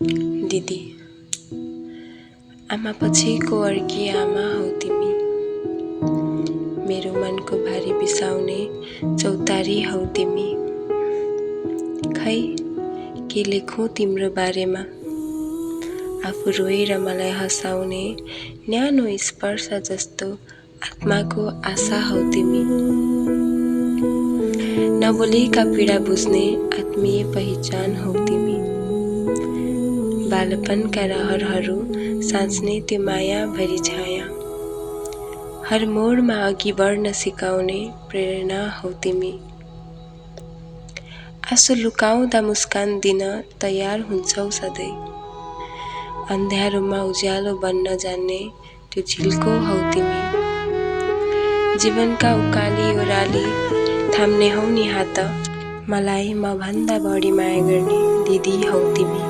दिदी, आमा पछिको अर्की आमा हौ तिमी। मेरो मनको भारी बिसाउने चौतारी हौ तिमी। खै के लेखौँ तिम्रो बारेमा, आफू रोएर मलाई हँसाउने न्यानो स्पर्श जस्तो आत्माको आशा हौ तिमी। नबोलेका पीडा बुझ्ने आत्मीय पहिचान हौ तिमी। बालपनका रहरहरू साँच्ने त्यो माया भरी छाया, हर मोडमा अघि बढ्न सिकाउने प्रेरणा हौ तिमी। आँसु लुकाउँदा मुस्कान दिन तयार हुन्छौ सधैँ, अन्ध्यारोमा उज्यालो बन्न जान्ने त्यो झिल्को हौ तिमी। जीवनका उकाली ओह्राली थाम्ने हौ नि हात, मलाई म भन्दा बढी माया गर्ने दिदी हौ तिमी।